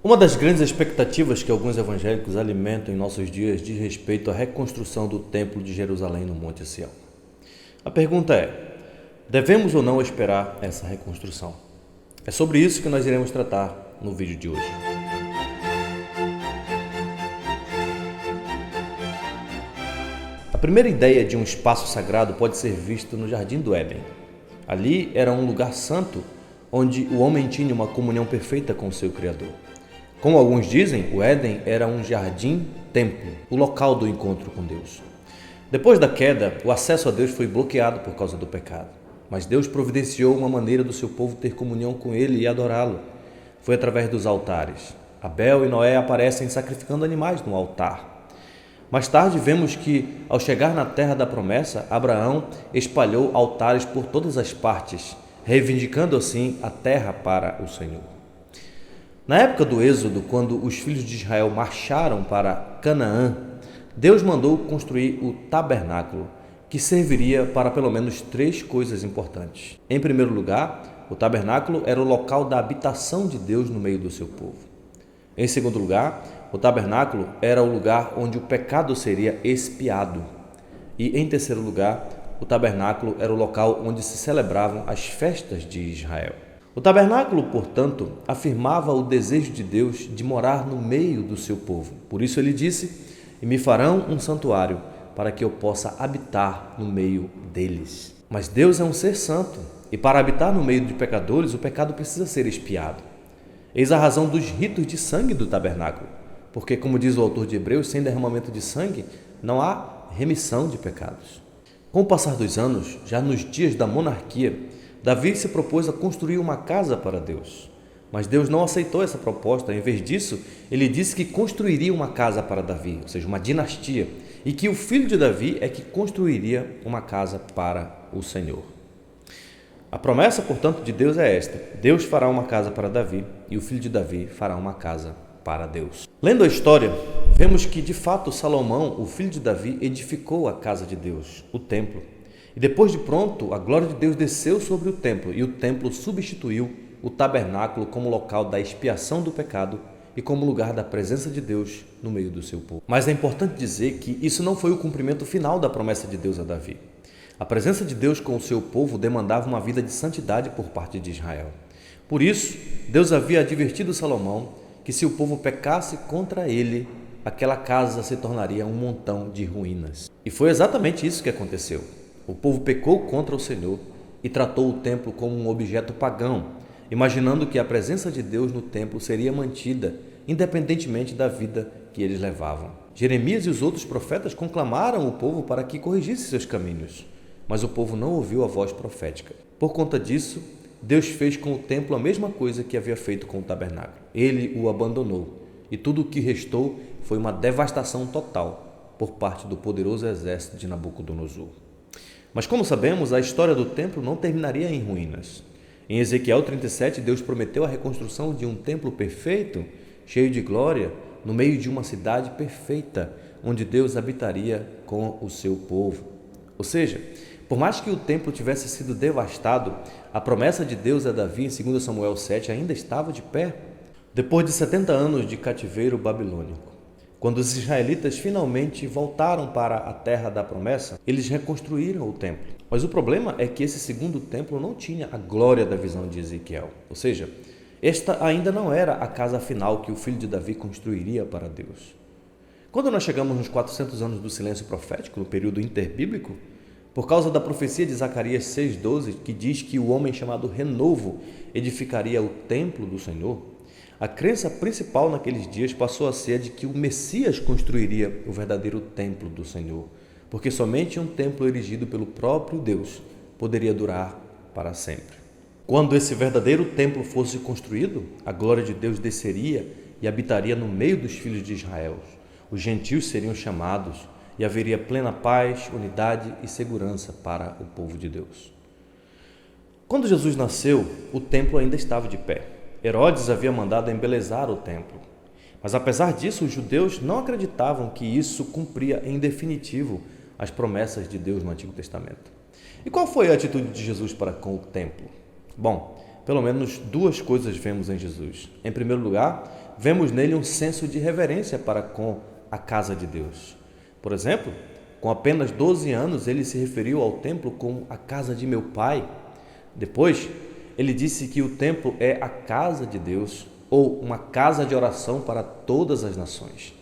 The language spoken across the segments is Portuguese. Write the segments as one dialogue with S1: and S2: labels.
S1: Uma das grandes expectativas que alguns evangélicos alimentam em nossos dias diz respeito à reconstrução do Templo de Jerusalém no Monte Sião. A pergunta é: devemos ou não esperar essa reconstrução? É sobre isso que nós iremos tratar no vídeo de hoje. A primeira ideia de um espaço sagrado pode ser vista no Jardim do Éden. Ali era um lugar santo onde o homem tinha uma comunhão perfeita com o seu Criador. Como alguns dizem, o Éden era um jardim-templo, o local do encontro com Deus. Depois da queda, o acesso a Deus foi bloqueado por causa do pecado. Mas Deus providenciou uma maneira do seu povo ter comunhão com Ele e adorá-lo. Foi através dos altares. Abel e Noé aparecem sacrificando animais no altar. Mais tarde vemos que, ao chegar na terra da promessa, Abraão espalhou altares por todas as partes, reivindicando assim a terra para o Senhor. Na época do Êxodo, quando os filhos de Israel marcharam para Canaã, Deus mandou construir o tabernáculo, que serviria para pelo menos 3 coisas importantes. Em primeiro lugar, o tabernáculo era o local da habitação de Deus no meio do seu povo. Em segundo lugar, o tabernáculo era o lugar onde o pecado seria expiado. E em terceiro lugar, o tabernáculo era o local onde se celebravam as festas de Israel. O tabernáculo, portanto, afirmava o desejo de Deus de morar no meio do seu povo. Por isso ele disse: "E me farão um santuário, para que eu possa habitar no meio deles." Mas Deus é um ser santo, e para habitar no meio de pecadores, o pecado precisa ser expiado. Eis a razão dos ritos de sangue do tabernáculo, porque, como diz o autor de Hebreus, sem derramamento de sangue não há remissão de pecados. Com o passar dos anos, já nos dias da monarquia, Davi se propôs a construir uma casa para Deus. Mas Deus não aceitou essa proposta. Em vez disso, ele disse que construiria uma casa para Davi, ou seja, uma dinastia, e que o filho de Davi é que construiria uma casa para o Senhor. A promessa, portanto, de Deus é esta: Deus fará uma casa para Davi e o filho de Davi fará uma casa para Deus. Lendo a história, vemos que, de fato, Salomão, o filho de Davi, edificou a casa de Deus, o templo. E depois de pronto, a glória de Deus desceu sobre o templo e o templo substituiu o tabernáculo como local da expiação do pecado e como lugar da presença de Deus no meio do seu povo. Mas é importante dizer que isso não foi o cumprimento final da promessa de Deus a Davi. A presença de Deus com o seu povo demandava uma vida de santidade por parte de Israel. Por isso, Deus havia advertido Salomão que se o povo pecasse contra ele, aquela casa se tornaria um montão de ruínas. E foi exatamente isso que aconteceu. O povo pecou contra o Senhor e tratou o templo como um objeto pagão, imaginando que a presença de Deus no templo seria mantida, independentemente da vida que eles levavam. Jeremias e os outros profetas conclamaram o povo para que corrigisse seus caminhos, mas o povo não ouviu a voz profética. Por conta disso, Deus fez com o templo a mesma coisa que havia feito com o tabernáculo. Ele o abandonou, e tudo o que restou foi uma devastação total por parte do poderoso exército de Nabucodonosor. Mas, como sabemos, a história do templo não terminaria em ruínas. Em Ezequiel 37, Deus prometeu a reconstrução de um templo perfeito, cheio de glória, no meio de uma cidade perfeita, onde Deus habitaria com o seu povo. Ou seja, por mais que o templo tivesse sido devastado, a promessa de Deus a Davi em 2 Samuel 7 ainda estava de pé. Depois de 70 anos de cativeiro babilônico, quando os israelitas finalmente voltaram para a terra da promessa, eles reconstruíram o templo. Mas o problema é que esse segundo templo não tinha a glória da visão de Ezequiel. Ou seja, esta ainda não era a casa final que o filho de Davi construiria para Deus. Quando nós chegamos nos 400 anos do silêncio profético, no período interbíblico, por causa da profecia de Zacarias 6,12, que diz que o homem chamado Renovo edificaria o templo do Senhor, a crença principal naqueles dias passou a ser a de que o Messias construiria o verdadeiro templo do Senhor, porque somente um templo erigido pelo próprio Deus poderia durar para sempre. Quando esse verdadeiro templo fosse construído, a glória de Deus desceria e habitaria no meio dos filhos de Israel. Os gentios seriam chamados e haveria plena paz, unidade e segurança para o povo de Deus. Quando Jesus nasceu, o templo ainda estava de pé. Herodes havia mandado embelezar o templo. Mas apesar disso, os judeus não acreditavam que isso cumpria em definitivo as promessas de Deus no Antigo Testamento. E qual foi a atitude de Jesus para com o templo? Bom, pelo menos duas coisas vemos em Jesus. Em primeiro lugar, vemos nele um senso de reverência para com a casa de Deus. Por exemplo, com apenas 12 anos, ele se referiu ao templo como a casa de meu pai. Depois, ele disse que o templo é a casa de Deus, ou uma casa de oração para todas as nações.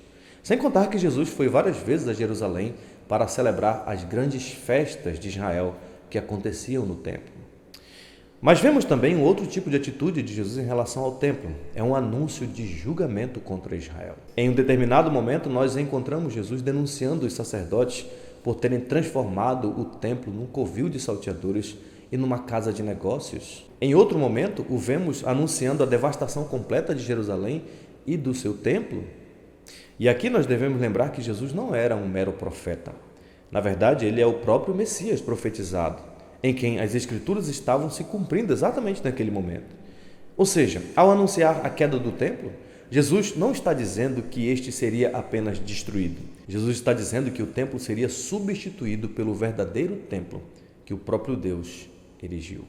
S1: Sem contar que Jesus foi várias vezes a Jerusalém para celebrar as grandes festas de Israel que aconteciam no templo. Mas vemos também um outro tipo de atitude de Jesus em relação ao templo. É um anúncio de julgamento contra Israel. Em um determinado momento, nós encontramos Jesus denunciando os sacerdotes por terem transformado o templo num covil de salteadores e numa casa de negócios. Em outro momento, o vemos anunciando a devastação completa de Jerusalém e do seu templo. E aqui nós devemos lembrar que Jesus não era um mero profeta. Na verdade, ele é o próprio Messias profetizado, em quem as Escrituras estavam se cumprindo exatamente naquele momento. Ou seja, ao anunciar a queda do templo, Jesus não está dizendo que este seria apenas destruído. Jesus está dizendo que o templo seria substituído pelo verdadeiro templo que o próprio Deus erigiu.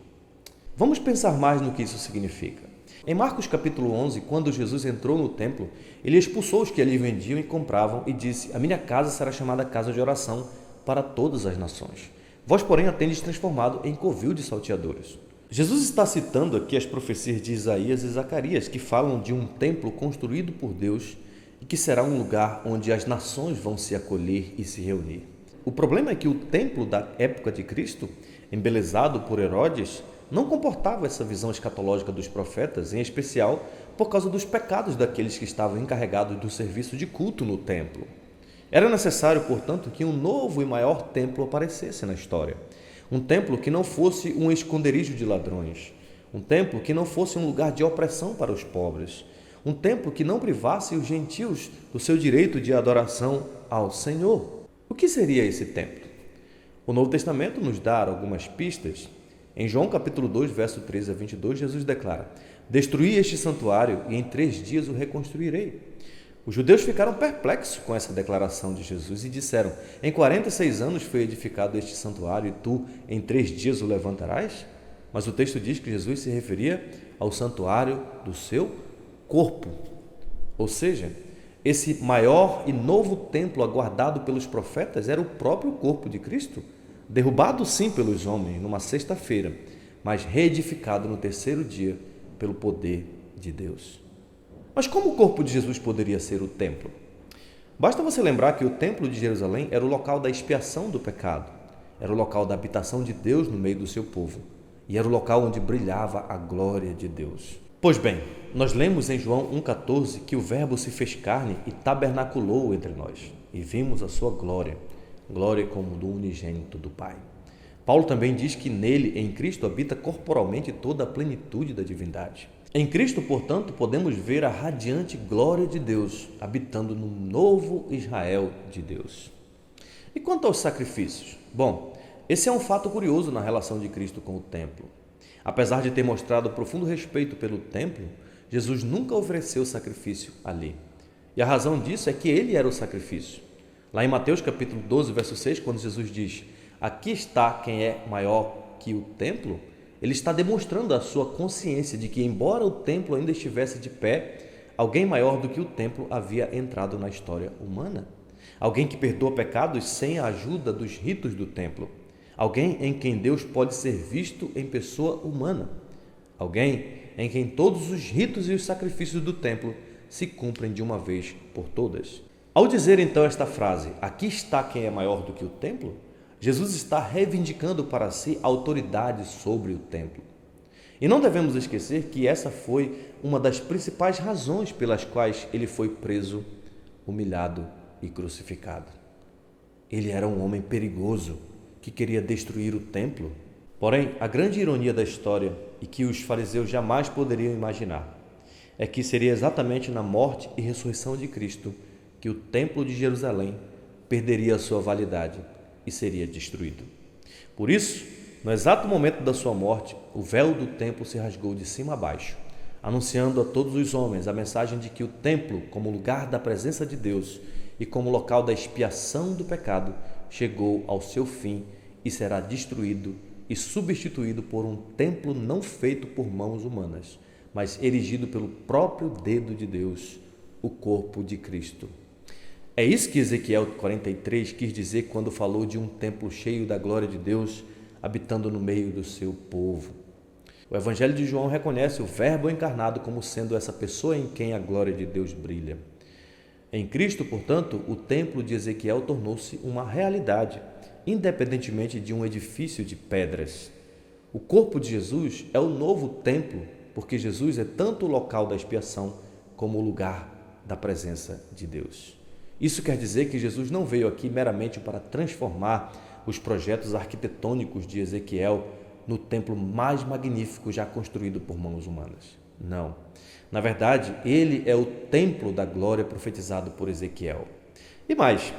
S1: Vamos pensar mais no que isso significa. Em Marcos capítulo 11, quando Jesus entrou no templo, ele expulsou os que ali vendiam e compravam e disse: "A minha casa será chamada casa de oração para todas as nações. Vós, porém, a tendes transformado em covil de salteadores." Jesus está citando aqui as profecias de Isaías e Zacarias, que falam de um templo construído por Deus e que será um lugar onde as nações vão se acolher e se reunir. O problema é que o templo da época de Cristo, embelezado por Herodes, não comportava essa visão escatológica dos profetas, em especial por causa dos pecados daqueles que estavam encarregados do serviço de culto no templo. Era necessário, portanto, que um novo e maior templo aparecesse na história. Um templo que não fosse um esconderijo de ladrões. Um templo que não fosse um lugar de opressão para os pobres. Um templo que não privasse os gentios do seu direito de adoração ao Senhor. O que seria esse templo? O Novo Testamento nos dá algumas pistas. Em João capítulo 2, verso 13 a 22, Jesus declara: "Destruí este santuário e em 3 dias o reconstruirei." Os judeus ficaram perplexos com essa declaração de Jesus e disseram: "Em 46 anos foi edificado este santuário e tu em 3 dias o levantarás?" Mas o texto diz que Jesus se referia ao santuário do seu corpo. Ou seja, esse maior e novo templo aguardado pelos profetas era o próprio corpo de Cristo, derrubado sim pelos homens numa sexta-feira, mas reedificado no 3º dia pelo poder de Deus. Mas como o corpo de Jesus poderia ser o templo? Basta você lembrar que o templo de Jerusalém era o local da expiação do pecado, era o local da habitação de Deus no meio do seu povo e era o local onde brilhava a glória de Deus. Pois bem, nós lemos em João 1,14 que o Verbo se fez carne e tabernaculou entre nós e vimos a sua glória, glória como do unigênito do Pai. Paulo também diz que nele, em Cristo, habita corporalmente toda a plenitude da divindade. Em Cristo, portanto, podemos ver a radiante glória de Deus habitando no novo Israel de Deus. E quanto aos sacrifícios? Bom, esse é um fato curioso na relação de Cristo com o templo. Apesar de ter mostrado profundo respeito pelo templo, Jesus nunca ofereceu sacrifício ali. E a razão disso é que ele era o sacrifício. Lá em Mateus capítulo 12, verso 6, quando Jesus diz: "Aqui está quem é maior que o templo", ele está demonstrando a sua consciência de que, embora o templo ainda estivesse de pé, alguém maior do que o templo havia entrado na história humana. Alguém que perdoa pecados sem a ajuda dos ritos do templo. Alguém em quem Deus pode ser visto em pessoa humana. Alguém em quem todos os ritos e os sacrifícios do templo se cumprem de uma vez por todas. Ao dizer então esta frase, "Aqui está quem é maior do que o templo", Jesus está reivindicando para si autoridade sobre o templo. E não devemos esquecer que essa foi uma das principais razões pelas quais ele foi preso, humilhado e crucificado. Ele era um homem perigoso que queria destruir o templo. Porém, a grande ironia da história, e que os fariseus jamais poderiam imaginar, é que seria exatamente na morte e ressurreição de Cristo que o templo de Jerusalém perderia a sua validade e seria destruído. Por isso, no exato momento da sua morte, o véu do templo se rasgou de cima a baixo, anunciando a todos os homens a mensagem de que o templo, como lugar da presença de Deus e como local da expiação do pecado, chegou ao seu fim e será destruído e substituído por um templo não feito por mãos humanas, mas erigido pelo próprio dedo de Deus, o corpo de Cristo. É isso que Ezequiel 43 quis dizer quando falou de um templo cheio da glória de Deus, habitando no meio do seu povo. O Evangelho de João reconhece o Verbo encarnado como sendo essa pessoa em quem a glória de Deus brilha. Em Cristo, portanto, o templo de Ezequiel tornou-se uma realidade, independentemente de um edifício de pedras. O corpo de Jesus é o novo templo, porque Jesus é tanto o local da expiação como o lugar da presença de Deus. Isso quer dizer que Jesus não veio aqui meramente para transformar os projetos arquitetônicos de Ezequiel no templo mais magnífico já construído por mãos humanas. Não. Na verdade, ele é o templo da glória profetizado por Ezequiel. E mais,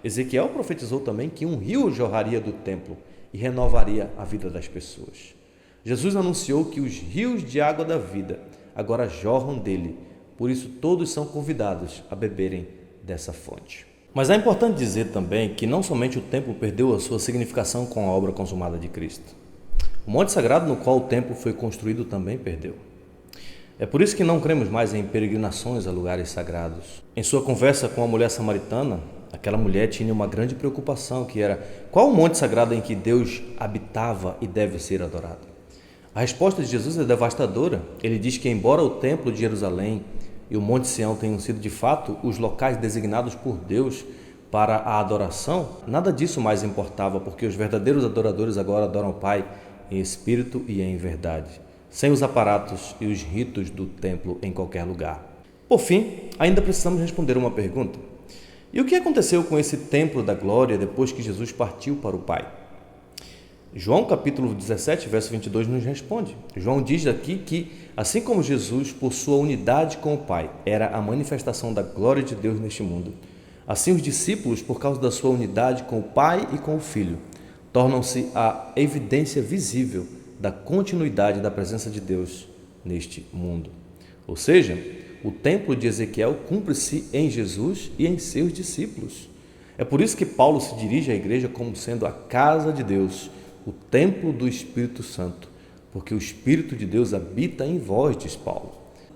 S1: Ezequiel profetizou também que um rio jorraria do templo e renovaria a vida das pessoas. Jesus anunciou que os rios de água da vida agora jorram dele, por isso todos são convidados a beberem dessa fonte. Mas é importante dizer também que não somente o templo perdeu a sua significação com a obra consumada de Cristo. O monte sagrado no qual o templo foi construído também perdeu. É por isso que não cremos mais em peregrinações a lugares sagrados. Em sua conversa com a mulher samaritana, aquela mulher tinha uma grande preocupação, que era: qual o monte sagrado em que Deus habitava e deve ser adorado? A resposta de Jesus é devastadora. Ele diz que, embora o templo de Jerusalém e o Monte Sião tenham sido de fato os locais designados por Deus para a adoração, nada disso mais importava, porque os verdadeiros adoradores agora adoram o Pai em espírito e em verdade, sem os aparatos e os ritos do templo em qualquer lugar. Por fim, ainda precisamos responder uma pergunta: e o que aconteceu com esse templo da glória depois que Jesus partiu para o Pai? João capítulo 17, verso 22 nos responde. João diz aqui que, assim como Jesus, por sua unidade com o Pai, era a manifestação da glória de Deus neste mundo, assim os discípulos, por causa da sua unidade com o Pai e com o Filho, tornam-se a evidência visível da continuidade da presença de Deus neste mundo. Ou seja, o templo de Ezequiel cumpre-se em Jesus e em seus discípulos. É por isso que Paulo se dirige à igreja como sendo a casa de Deus, o templo do Espírito Santo, porque o Espírito de Deus habita em vós, diz Paulo.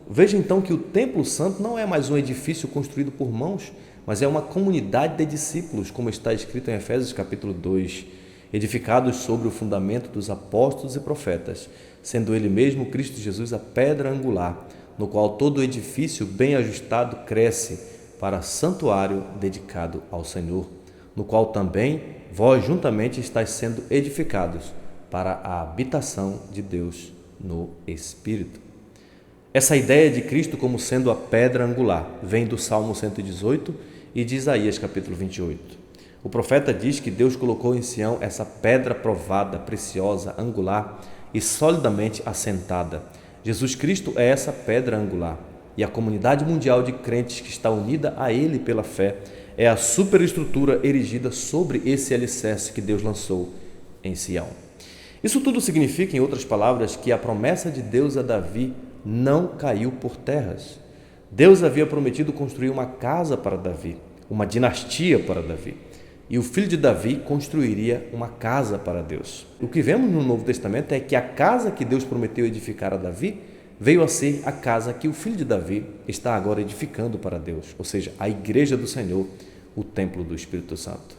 S1: Veja então que o templo santo não é mais um edifício construído por mãos, mas é uma comunidade de discípulos, como está escrito em Efésios capítulo 2, edificados sobre o fundamento dos apóstolos e profetas, sendo ele mesmo, Cristo Jesus, a pedra angular, no qual todo o edifício bem ajustado cresce para santuário dedicado ao Senhor, no qual também vós juntamente estáis sendo edificados para a habitação de Deus no Espírito. Essa ideia de Cristo como sendo a pedra angular vem do Salmo 118 e de Isaías capítulo 28. O profeta diz que Deus colocou em Sião essa pedra provada, preciosa, angular e solidamente assentada. Jesus Cristo é essa pedra angular, e a comunidade mundial de crentes que está unida a Ele pela fé é a superestrutura erigida sobre esse alicerce que Deus lançou em Sião. Isso tudo significa, em outras palavras, que a promessa de Deus a Davi não caiu por terras. Deus havia prometido construir uma casa para Davi, uma dinastia para Davi, e o filho de Davi construiria uma casa para Deus. O que vemos no Novo Testamento é que a casa que Deus prometeu edificar a Davi veio a ser a casa que o filho de Davi está agora edificando para Deus, ou seja, a igreja do Senhor, o templo do Espírito Santo.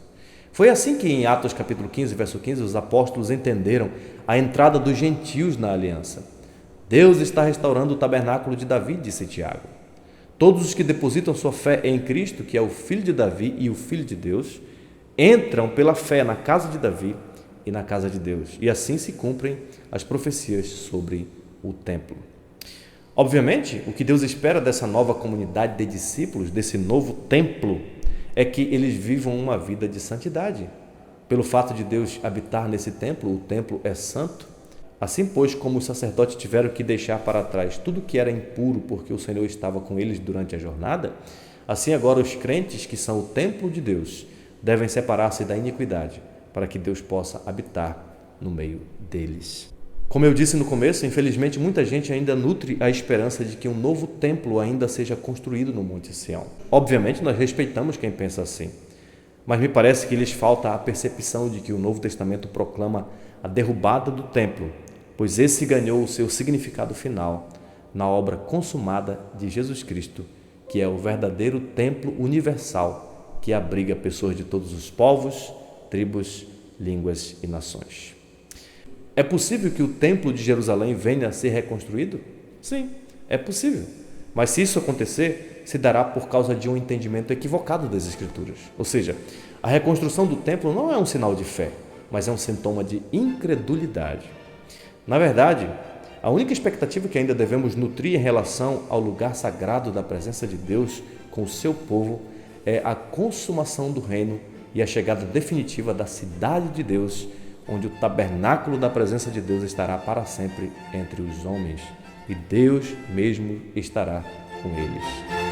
S1: Foi assim que em Atos capítulo 15, verso 15, os apóstolos entenderam a entrada dos gentios na aliança. Deus está restaurando o tabernáculo de Davi, disse Tiago. Todos os que depositam sua fé em Cristo, que é o filho de Davi e o filho de Deus, entram pela fé na casa de Davi e na casa de Deus, e assim se cumprem as profecias sobre o templo. Obviamente, o que Deus espera dessa nova comunidade de discípulos, desse novo templo, é que eles vivam uma vida de santidade. Pelo fato de Deus habitar nesse templo, o templo é santo. Assim, pois, como os sacerdotes tiveram que deixar para trás tudo que era impuro, porque o Senhor estava com eles durante a jornada, assim agora os crentes, que são o templo de Deus, devem separar-se da iniquidade, para que Deus possa habitar no meio deles. Como eu disse no começo, infelizmente muita gente ainda nutre a esperança de que um novo templo ainda seja construído no Monte Sião. Obviamente nós respeitamos quem pensa assim, mas me parece que lhes falta a percepção de que o Novo Testamento proclama a derrubada do templo, pois esse ganhou o seu significado final na obra consumada de Jesus Cristo, que é o verdadeiro templo universal que abriga pessoas de todos os povos, tribos, línguas e nações. É possível que o templo de Jerusalém venha a ser reconstruído? Sim, é possível. Mas se isso acontecer, se dará por causa de um entendimento equivocado das Escrituras. Ou seja, a reconstrução do templo não é um sinal de fé, mas é um sintoma de incredulidade. Na verdade, a única expectativa que ainda devemos nutrir em relação ao lugar sagrado da presença de Deus com o seu povo é a consumação do reino e a chegada definitiva da cidade de Deus, onde o tabernáculo da presença de Deus estará para sempre entre os homens e Deus mesmo estará com eles.